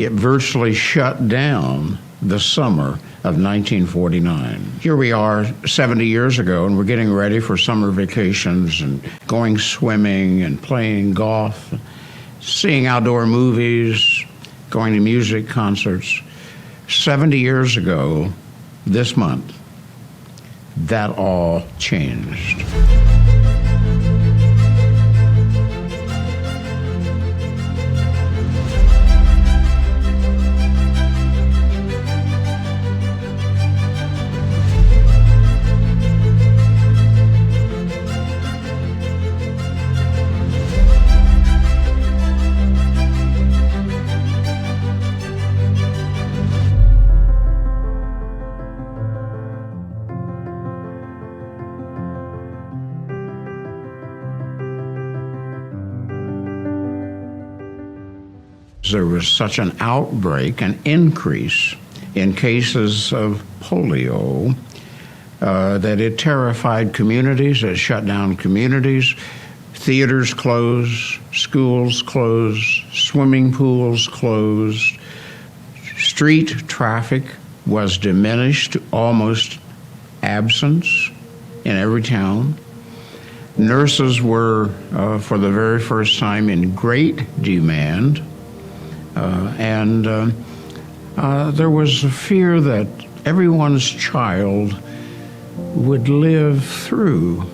it virtually shut down the summer of 1949. Here we are 70 years ago, and we're getting ready for summer vacations and going swimming and playing golf, seeing outdoor movies, going to music concerts. 70 years ago, this month, that all changed. There was such an outbreak, an increase in cases of polio that it terrified communities, it shut down communities. Theaters closed, schools closed, swimming pools closed. Street traffic was diminished to almost absence in every town. Nurses were, for the very first time, in great demand. And there was a fear that everyone's child would live through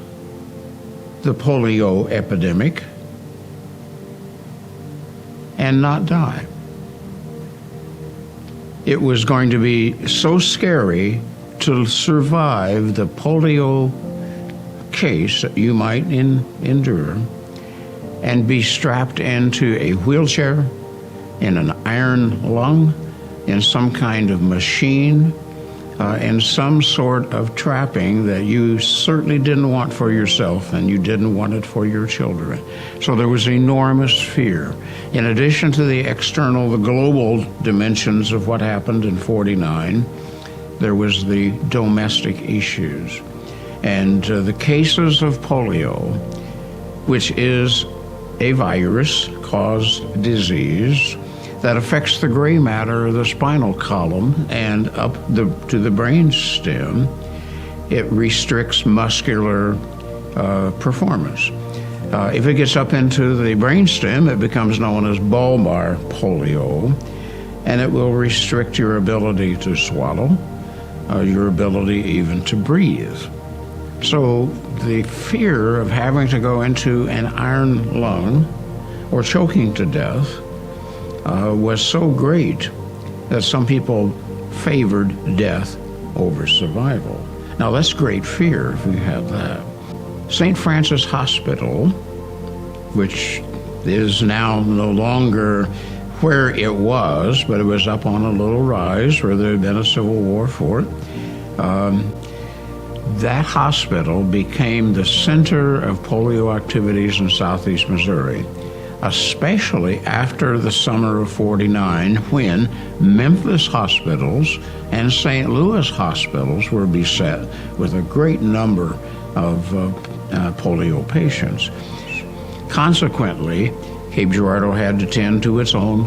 the polio epidemic and not die. It was going to be so scary to survive the polio case that you might endure and be strapped into a wheelchair, in an iron lung, in some kind of machine, in some sort of trapping that you certainly didn't want for yourself and you didn't want it for your children. So there was enormous fear. In addition to the external, the global dimensions of what happened in '49, there was the domestic issues. And the cases of polio, which is a virus-caused disease that affects the gray matter of the spinal column and up to the brain stem, it restricts muscular performance. If it gets up into the brain stem, it becomes known as bulbar polio, and it will restrict your ability to swallow, your ability even to breathe. So the fear of having to go into an iron lung or choking to death was so great that some people favored death over survival. Now that's great fear if we have that. St. Francis Hospital, which is now no longer where it was, but it was up on a little rise where there had been a Civil War for it, that hospital became the center of polio activities in southeast Missouri, especially after the summer of '49, when Memphis hospitals and St. Louis hospitals were beset with a great number of polio patients. Consequently, Cape Girardeau had to tend to its own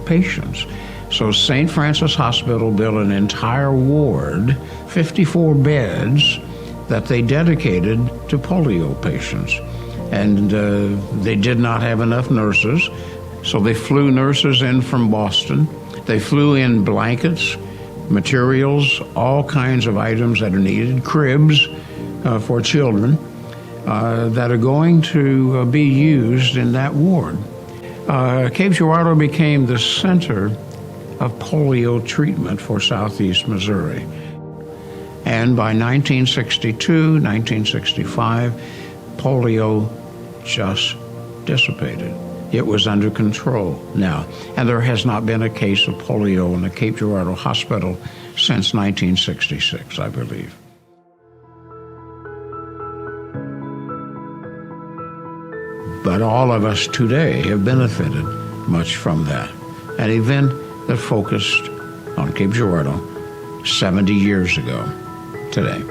patients. So St. Francis Hospital built an entire ward, 54 beds, that they dedicated to polio patients. And they did not have enough nurses, so they flew nurses in from Boston. They flew in blankets, materials, all kinds of items that are needed, cribs for children that are going to be used in that ward. Cape Girardeau became the center of polio treatment for southeast Missouri. And by 1962, 1965, polio just dissipated. It was under control now. And there has not been a case of polio in the Cape Girardeau Hospital since 1966, I believe. But all of us today have benefited much from that. An event that focused on Cape Girardeau 70 years ago today.